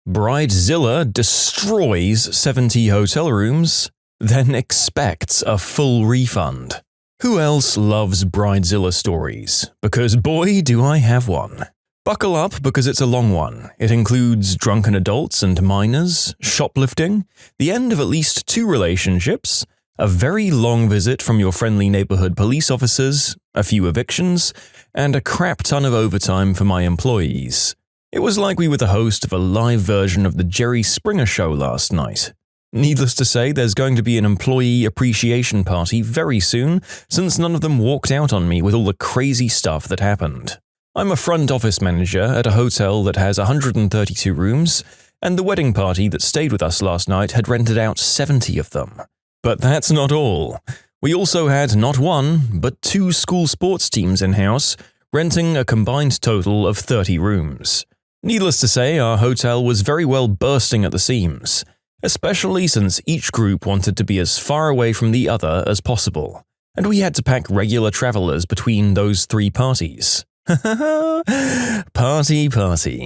Bridezilla destroys 70 hotel rooms, then expects a full refund. Who else loves Bridezilla stories? Because boy, do I have one. Buckle up because it's a long one. It includes drunken adults and minors, shoplifting, the end of at least 2 relationships, a very long visit from your friendly neighborhood police officers, a few evictions, and a crap ton of overtime for my employees. It was like we were the host of a live version of the Jerry Springer Show last night. Needless to say, there's going to be an employee appreciation party very soon, since none of them walked out on me with all the crazy stuff that happened. I'm a front office manager at a hotel that has 132 rooms, and the wedding party that stayed with us last night had rented out 70 of them. But that's not all. We also had not 1, but 2 school sports teams in-house, renting a combined total of 30 rooms. Needless to say, our hotel was very well bursting at the seams, especially since each group wanted to be as far away from the other as possible, and we had to pack regular travelers between those 3 parties. Party,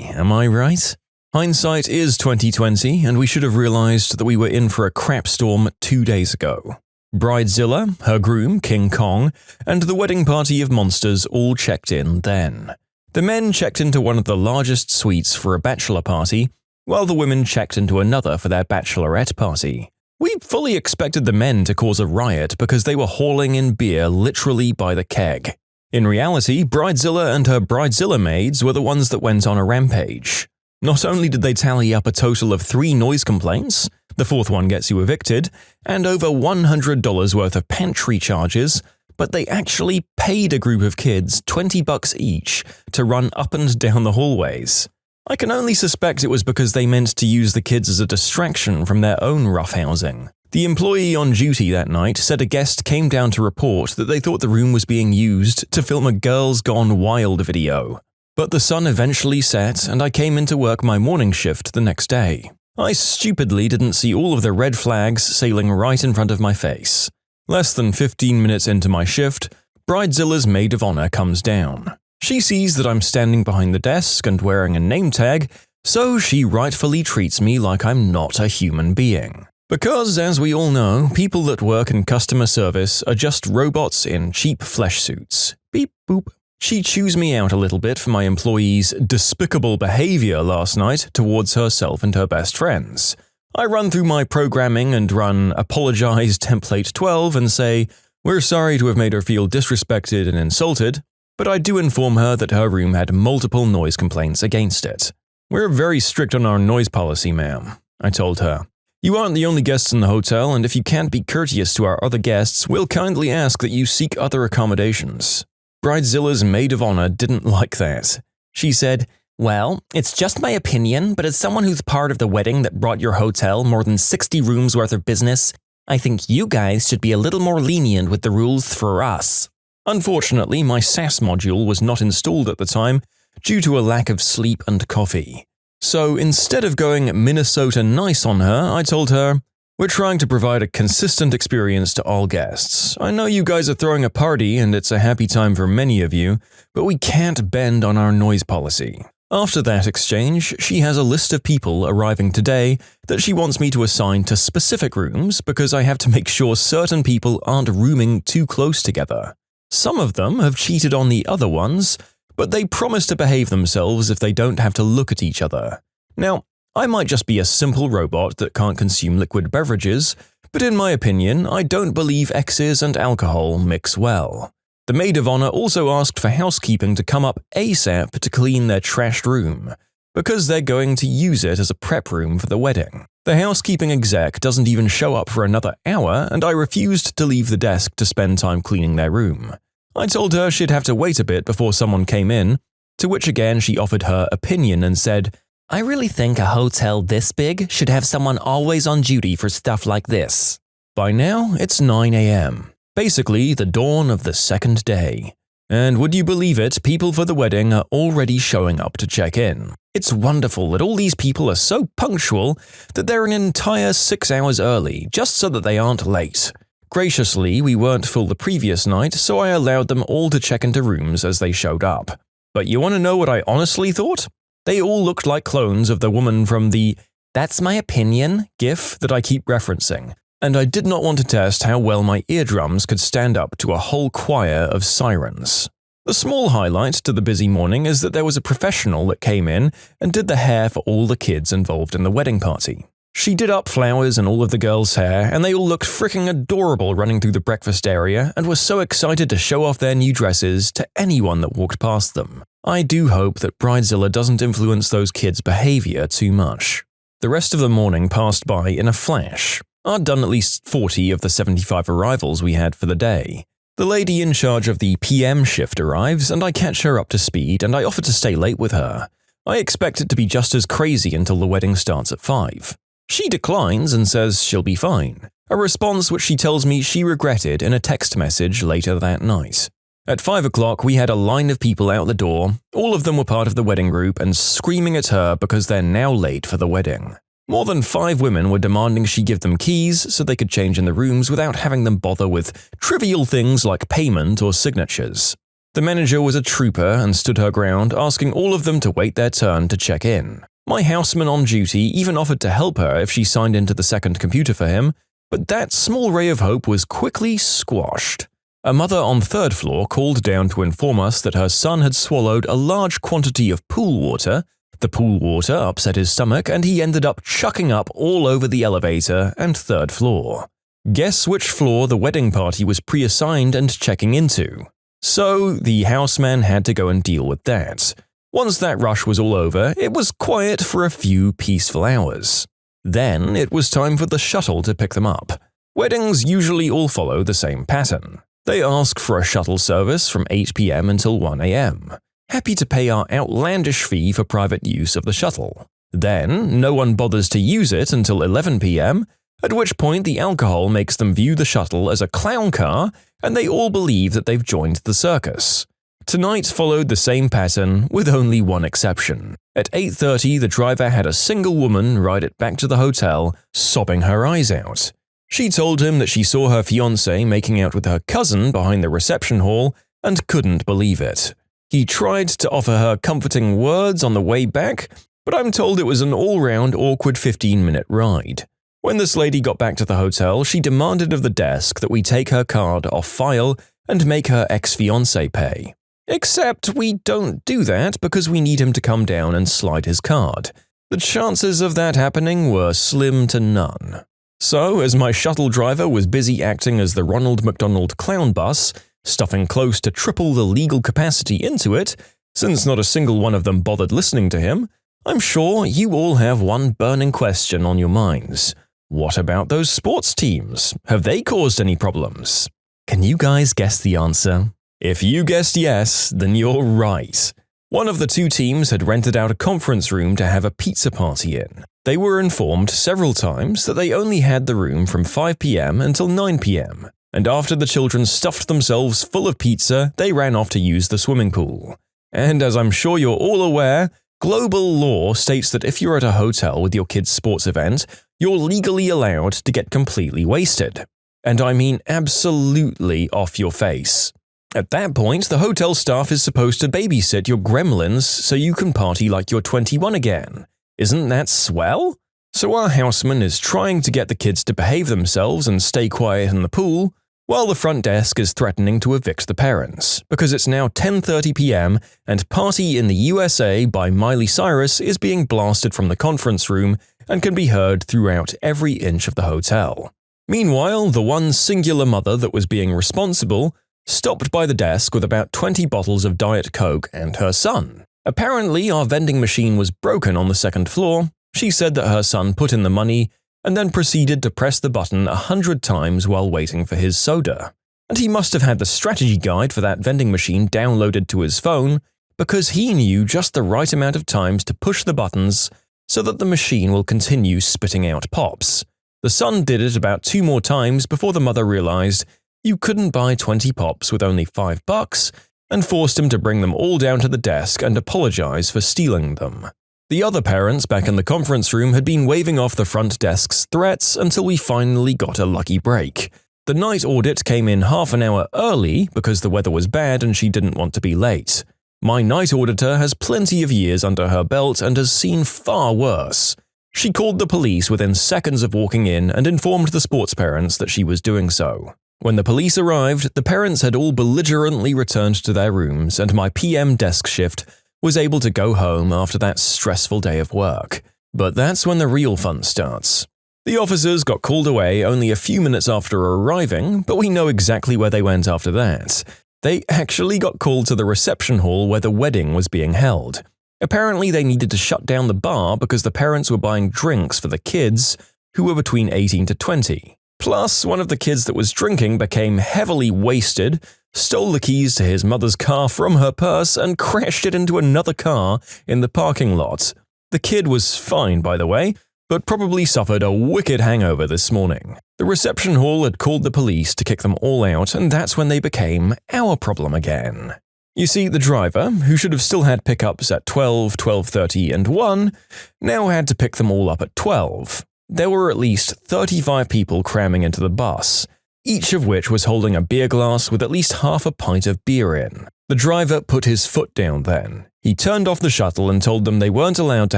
am I right? Hindsight is 2020, and we should have realized that we were in for a crap storm 2 days ago. Bridezilla, her groom, King Kong, and the wedding party of monsters all checked in then. The men checked into one of the largest suites for a bachelor party, while the women checked into another for their bachelorette party. We fully expected the men to cause a riot because they were hauling in beer literally by the keg. In reality, Bridezilla and her Bridezilla maids were the ones that went on a rampage. Not only did they tally up a total of 3 noise complaints, the 4th one gets you evicted, and over $100 worth of pantry charges, but they actually paid a group of kids $20 each to run up and down the hallways. I can only suspect it was because they meant to use the kids as a distraction from their own roughhousing. The employee on duty that night said a guest came down to report that they thought the room was being used to film a Girls Gone Wild video. But the sun eventually set and I came into work my morning shift the next day. I stupidly didn't see all of the red flags sailing right in front of my face. Less than 15 minutes into my shift, Bridezilla's maid of honor comes down. She sees that I'm standing behind the desk and wearing a name tag, so she rightfully treats me like I'm not a human being. Because, as we all know, people that work in customer service are just robots in cheap flesh suits. Beep boop. She chews me out a little bit for my employee's despicable behavior last night towards herself and her best friends. I run through my programming and run apologize template 12 and say, we're sorry to have made her feel disrespected and insulted, but I do inform her that her room had multiple noise complaints against it. We're very strict on our noise policy, ma'am, I told her. You aren't the only guests in the hotel, and if you can't be courteous to our other guests, we'll kindly ask that you seek other accommodations. Bridezilla's maid of honor didn't like that. She said, well, it's just my opinion, but as someone who's part of the wedding that brought your hotel more than 60 rooms worth of business, I think you guys should be a little more lenient with the rules for us. Unfortunately, my SAS module was not installed at the time due to a lack of sleep and coffee. So instead of going Minnesota nice on her, I told her, we're trying to provide a consistent experience to all guests. I know you guys are throwing a party and it's a happy time for many of you, but we can't bend on our noise policy. After that exchange, she has a list of people arriving today that she wants me to assign to specific rooms because I have to make sure certain people aren't rooming too close together. Some of them have cheated on the other ones, but they promise to behave themselves if they don't have to look at each other. Now, I might just be a simple robot that can't consume liquid beverages, but in my opinion, I don't believe exes and alcohol mix well. The maid of honor also asked for housekeeping to come up ASAP to clean their trashed room, because they're going to use it as a prep room for the wedding. The housekeeping exec doesn't even show up for another hour, and I refused to leave the desk to spend time cleaning their room. I told her she'd have to wait a bit before someone came in, to which again she offered her opinion and said, I really think a hotel this big should have someone always on duty for stuff like this. By now, it's 9 a.m., basically the dawn of the second day. And would you believe it, people for the wedding are already showing up to check in. It's wonderful that all these people are so punctual that they're an entire 6 hours early, just so that they aren't late. Graciously, we weren't full the previous night, so I allowed them all to check into rooms as they showed up. But you want to know what I honestly thought? They all looked like clones of the woman from the "That's my opinion" gif that I keep referencing, and I did not want to test how well my eardrums could stand up to a whole choir of sirens. The small highlight to the busy morning is that there was a professional that came in and did the hair for all the kids involved in the wedding party. She did up flowers in all of the girls' hair, and they all looked freaking adorable running through the breakfast area and were so excited to show off their new dresses to anyone that walked past them. I do hope that Bridezilla doesn't influence those kids' behavior too much. The rest of the morning passed by in a flash. I'd done at least 40 of the 75 arrivals we had for the day. The lady in charge of the PM shift arrives, and I catch her up to speed, and I offer to stay late with her. I expect it to be just as crazy until the wedding starts at 5. She declines and says she'll be fine, a response which she tells me she regretted in a text message later that night. At 5 o'clock, we had a line of people out the door. All of them were part of the wedding group and screaming at her because they're now late for the wedding. More than 5 women were demanding she give them keys so they could change in the rooms without having them bother with trivial things like payment or signatures. The manager was a trooper and stood her ground, asking all of them to wait their turn to check in. My houseman on duty even offered to help her if she signed into the second computer for him, but that small ray of hope was quickly squashed. A mother on the 3rd floor called down to inform us that her son had swallowed a large quantity of pool water. The pool water upset his stomach and he ended up chucking up all over the elevator and 3rd floor. Guess which floor the wedding party was pre-assigned and checking into? So the houseman had to go and deal with that. Once that rush was all over, it was quiet for a few peaceful hours. Then it was time for the shuttle to pick them up. Weddings usually all follow the same pattern. They ask for a shuttle service from 8 p.m. until 1 a.m. Happy to pay our outlandish fee for private use of the shuttle. Then, no one bothers to use it until 11 p.m., at which point the alcohol makes them view the shuttle as a clown car, and they all believe that they've joined the circus. Tonight followed the same pattern, with only one exception. At 8:30, the driver had a single woman ride it back to the hotel, sobbing her eyes out. She told him that she saw her fiancé making out with her cousin behind the reception hall and couldn't believe it. He tried to offer her comforting words on the way back, but I'm told it was an all-round awkward 15-minute ride. When this lady got back to the hotel, she demanded of the desk that we take her card off file and make her ex-fiancé pay. Except we don't do that because we need him to come down and slide his card. The chances of that happening were slim to none. So, as my shuttle driver was busy acting as the Ronald McDonald clown bus, stuffing close to triple the legal capacity into it, since not a single one of them bothered listening to him, I'm sure you all have one burning question on your minds. What about those sports teams? Have they caused any problems? Can you guys guess the answer? If you guessed yes, then you're right. One of the 2 teams had rented out a conference room to have a pizza party in. They were informed several times that they only had the room from 5 p.m. until 9 p.m., and after the children stuffed themselves full of pizza, they ran off to use the swimming pool. And as I'm sure you're all aware, global law states that if you're at a hotel with your kid's sports event, you're legally allowed to get completely wasted. And I mean absolutely off your face. At that point, the hotel staff is supposed to babysit your gremlins so you can party like you're 21 again. Isn't that swell? So our houseman is trying to get the kids to behave themselves and stay quiet in the pool, while the front desk is threatening to evict the parents, because it's now 10:30 p.m. and Party in the USA by Miley Cyrus is being blasted from the conference room and can be heard throughout every inch of the hotel. Meanwhile, the one singular mother that was being responsible stopped by the desk with about 20 bottles of Diet Coke and her son. Apparently, our vending machine was broken on the 2nd floor. She said that her son put in the money and then proceeded to press the button 100 times while waiting for his soda. And he must have had the strategy guide for that vending machine downloaded to his phone because he knew just the right amount of times to push the buttons so that the machine will continue spitting out pops. The son did it about 2 more times before the mother realized you couldn't buy 20 pops with only $5 and forced him to bring them all down to the desk and apologize for stealing them. The other parents back in the conference room had been waving off the front desk's threats until we finally got a lucky break. The night audit came in half an hour early because the weather was bad and she didn't want to be late. My night auditor has plenty of years under her belt and has seen far worse. She called the police within seconds of walking in and informed the sports parents that she was doing so. When the police arrived, the parents had all belligerently returned to their rooms and my PM desk shift was able to go home after that stressful day of work. But that's when the real fun starts. The officers got called away only a few minutes after arriving, but we know exactly where they went after that. They actually got called to the reception hall where the wedding was being held. Apparently they needed to shut down the bar because the parents were buying drinks for the kids, who were between 18 to 20. Plus, one of the kids that was drinking became heavily wasted, stole the keys to his mother's car from her purse and crashed it into another car in the parking lot. The kid was fine, by the way, but probably suffered a wicked hangover this morning. The reception hall had called the police to kick them all out, and that's when they became our problem again. You see, the driver, who should have still had pickups at 12, 12:30 and 1, now had to pick them all up at 12. There were at least 35 people cramming into the bus, each of which was holding a beer glass with at least half a pint of beer in. The driver put his foot down then. He turned off the shuttle and told them they weren't allowed to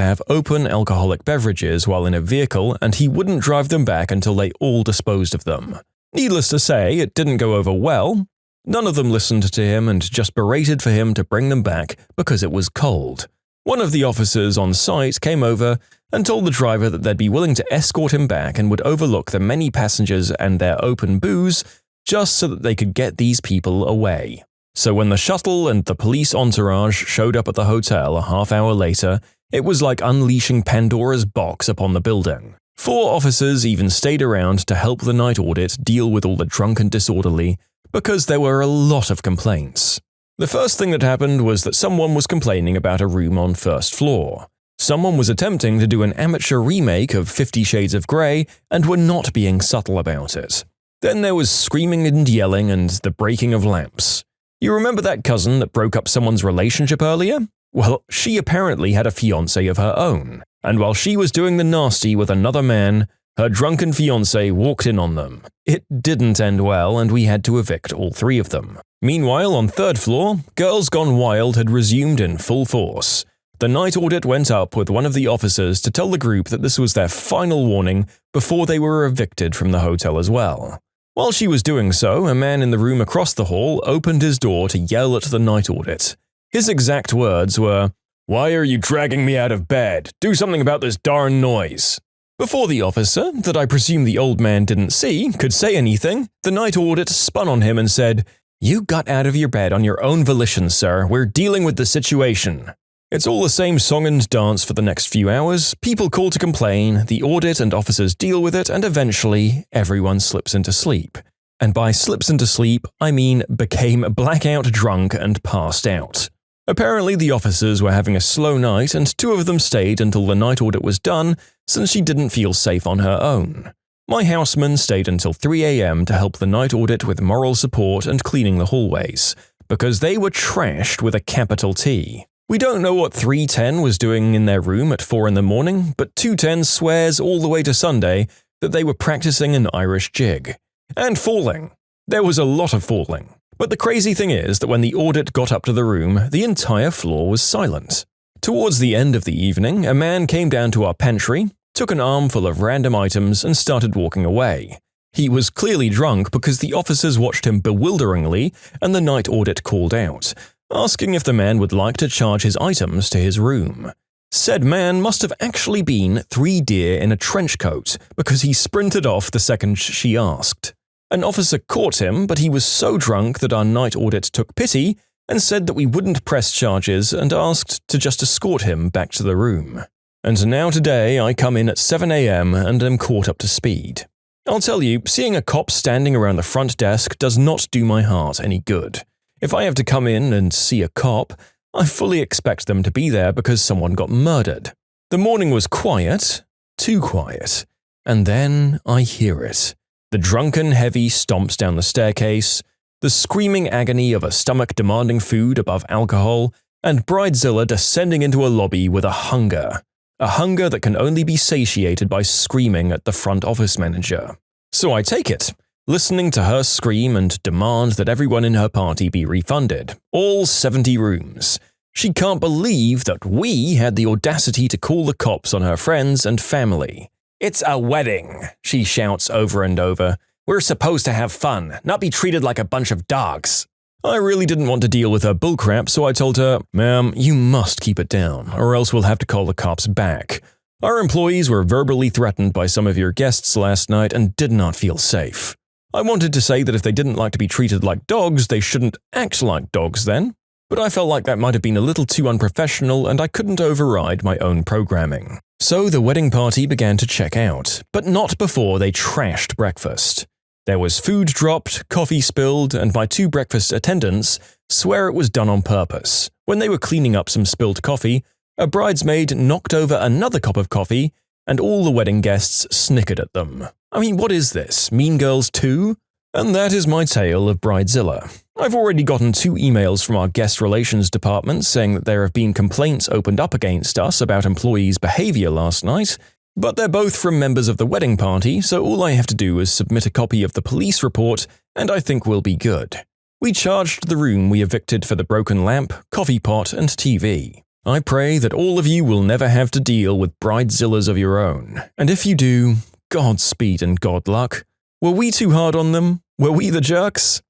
have open alcoholic beverages while in a vehicle and he wouldn't drive them back until they all disposed of them. Needless to say, it didn't go over well. None of them listened to him and just berated for him to bring them back because it was cold. One of the officers on site came over and told the driver that they'd be willing to escort him back and would overlook the many passengers and their open booze just so that they could get these people away. So when the shuttle and the police entourage showed up at the hotel a half hour later, it was like unleashing Pandora's box upon the building. 4 officers even stayed around to help the night audit deal with all the drunk and disorderly, because there were a lot of complaints. The first thing that happened was that someone was complaining about a room on first floor. Someone was attempting to do an amateur remake of 50 Shades of Grey and were not being subtle about it. Then there was screaming and yelling and the breaking of lamps. You remember that cousin that broke up someone's relationship earlier? Well, she apparently had a fiancé of her own, and while she was doing the nasty with another man, her drunken fiancé walked in on them. It didn't end well and we had to evict all 3 of them. Meanwhile, on third floor, Girls Gone Wild had resumed in full force. The night audit went up with one of the officers to tell the group that this was their final warning before they were evicted from the hotel as well. While she was doing so, a man in the room across the hall opened his door to yell at the night audit. His exact words were, "Why are you dragging me out of bed? Do something about this darn noise." Before the officer, that I presume the old man didn't see, could say anything, the night audit spun on him and said, "You got out of your bed on your own volition, sir. We're dealing with the situation." It's all the same song and dance for the next few hours. People call to complain, the audit and officers deal with it, and eventually everyone slips into sleep. And by slips into sleep, I mean became blackout drunk and passed out. Apparently the officers were having a slow night and 2 of them stayed until the night audit was done since she didn't feel safe on her own. My houseman stayed until 3 a.m. to help the night audit with moral support and cleaning the hallways, because they were trashed with a capital T. We don't know what 310 was doing in their room at 4 in the morning, but 210 swears all the way to Sunday that they were practicing an Irish jig. And falling. There was a lot of falling. But the crazy thing is that when the audit got up to the room, the entire floor was silent. Towards the end of the evening, a man came down to our pantry, took an armful of random items and started walking away. He was clearly drunk because the officers watched him bewilderingly and the night audit called out, asking if the man would like to charge his items to his room. Said man must have actually been 3 deer in a trench coat because he sprinted off the second she asked. An officer caught him, but he was so drunk that our night audit took pity and said that we wouldn't press charges and asked to just escort him back to the room. And now today I come in at 7 a.m. and am caught up to speed. I'll tell you, seeing a cop standing around the front desk does not do my heart any good. If I have to come in and see a cop, I fully expect them to be there because someone got murdered. The morning was quiet, too quiet, and then I hear it. The drunken heavy stomps down the staircase, the screaming agony of a stomach demanding food above alcohol, and Bridezilla descending into a lobby with a hunger that can only be satiated by screaming at the front office manager. So I take it, listening to her scream and demand that everyone in her party be refunded, all 70 rooms. She can't believe that we had the audacity to call the cops on her friends and family. "It's a wedding," she shouts over and over. "We're supposed to have fun, not be treated like a bunch of dogs." I really didn't want to deal with her bullcrap, so I told her, "Ma'am, you must keep it down, or else we'll have to call the cops back. Our employees were verbally threatened by some of your guests last night and did not feel safe." I wanted to say that if they didn't like to be treated like dogs, they shouldn't act like dogs then, but I felt like that might have been a little too unprofessional and I couldn't override my own programming. So the wedding party began to check out, but not before they trashed breakfast. There was food dropped, coffee spilled, and my 2 breakfast attendants swear it was done on purpose. When they were cleaning up some spilled coffee, a bridesmaid knocked over another cup of coffee, and all the wedding guests snickered at them. I mean, what is this, Mean Girls 2? And that is my tale of Bridezilla. I've already gotten 2 emails from our guest relations department saying that there have been complaints opened up against us about employees' behavior last night, but they're both from members of the wedding party, so all I have to do is submit a copy of the police report, and I think we'll be good. We charged the room we evicted for the broken lamp, coffee pot, and TV. I pray that all of you will never have to deal with bridezillas of your own, and if you do, Godspeed and God luck. Were we too hard on them? Were we the jerks?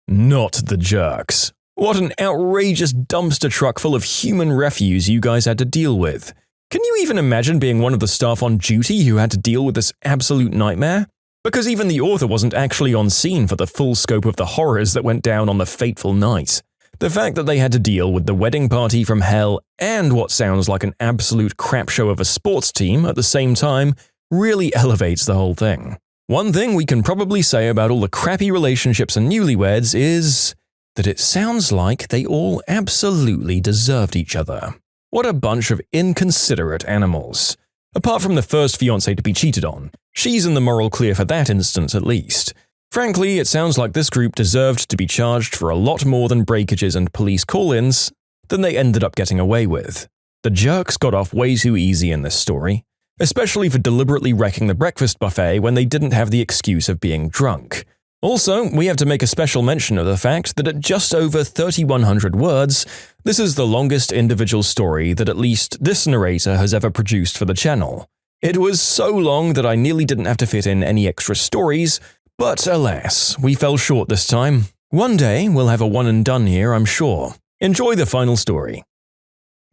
Not the jerks. What an outrageous dumpster truck full of human refuse you guys had to deal with. Can you even imagine being one of the staff on duty who had to deal with this absolute nightmare? Because even the author wasn't actually on scene for the full scope of the horrors that went down on the fateful night. The fact that they had to deal with the wedding party from hell and what sounds like an absolute crap show of a sports team at the same time really elevates the whole thing. One thing we can probably say about all the crappy relationships and newlyweds is that it sounds like they all absolutely deserved each other. What a bunch of inconsiderate animals. Apart from the first fiancé to be cheated on, she's in the moral clear for that instance at least. Frankly, it sounds like this group deserved to be charged for a lot more than breakages and police call-ins than they ended up getting away with. The jerks got off way too easy in this story, especially for deliberately wrecking the breakfast buffet when they didn't have the excuse of being drunk. Also, we have to make a special mention of the fact that at just over 3,100 words, this is the longest individual story that at least this narrator has ever produced for the channel. It was so long that I nearly didn't have to fit in any extra stories, but alas, we fell short this time. One day, we'll have a one and done here, I'm sure. Enjoy the final story.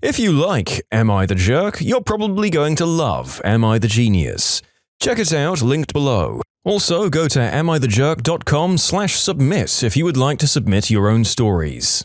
If you like Am I the Jerk, you're probably going to love Am I the Genius. Check it out, linked below. Also, go to amithejerk.com/submit if you would like to submit your own stories.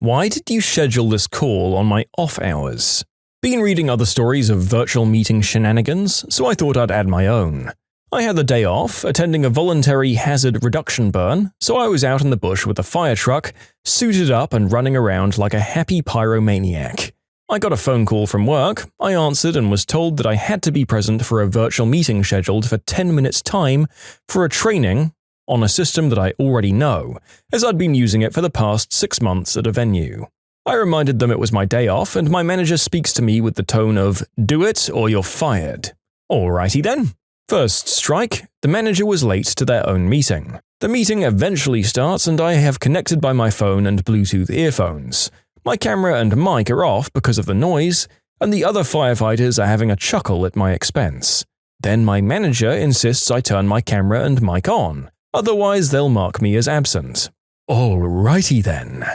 Why did you schedule this call on my off hours? Been reading other stories of virtual meeting shenanigans, so I thought I'd add my own. I had the day off, attending a voluntary hazard reduction burn, so I was out in the bush with a fire truck, suited up and running around like a happy pyromaniac. I got a phone call from work, I answered and was told that I had to be present for a virtual meeting scheduled for 10 minutes time for a training on a system that I already know, as I'd been using it for the past 6 months at a venue. I reminded them it was my day off and my manager speaks to me with the tone of, "Do it or you're fired." Alrighty then. First strike, the manager was late to their own meeting. The meeting eventually starts and I have connected by my phone and Bluetooth earphones. My camera and mic are off because of the noise, and the other firefighters are having a chuckle at my expense. Then my manager insists I turn my camera and mic on, otherwise they'll mark me as absent. Alrighty then.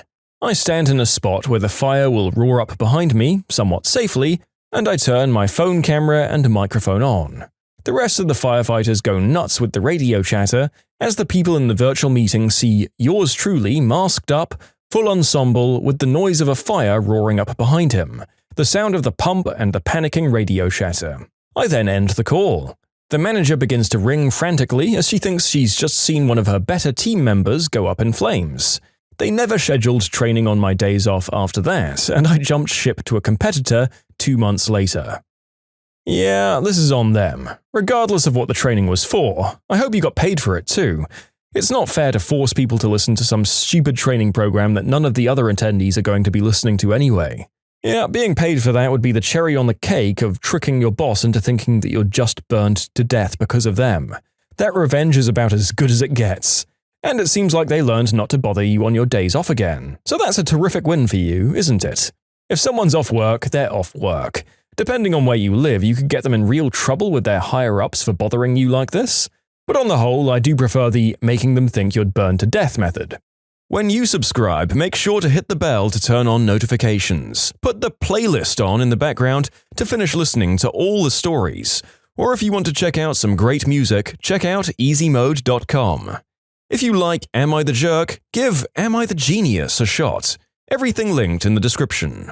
I stand in a spot where the fire will roar up behind me, somewhat safely, and I turn my phone camera and microphone on. The rest of the firefighters go nuts with the radio chatter as the people in the virtual meeting see yours truly masked up, full ensemble with the noise of a fire roaring up behind him, the sound of the pump and the panicking radio chatter. I then end the call. The manager begins to ring frantically as she thinks she's just seen one of her better team members go up in flames. They never scheduled training on my days off after that, and I jumped ship to a competitor 2 months later. Yeah, this is on them. Regardless of what the training was for, I hope you got paid for it too. It's not fair to force people to listen to some stupid training program that none of the other attendees are going to be listening to anyway. Yeah, being paid for that would be the cherry on the cake of tricking your boss into thinking that you're just burned to death because of them. That revenge is about as good as it gets. And it seems like they learned not to bother you on your days off again. So that's a terrific win for you, isn't it? If someone's off work, they're off work. Depending on where you live, you could get them in real trouble with their higher-ups for bothering you like this. But on the whole, I do prefer the making them think you'd burn to death method. When you subscribe, make sure to hit the bell to turn on notifications. Put the playlist on in the background to finish listening to all the stories. Or if you want to check out some great music, check out easymode.com. If you like Am I the Jerk, give Am I the Genius a shot. Everything linked in the description.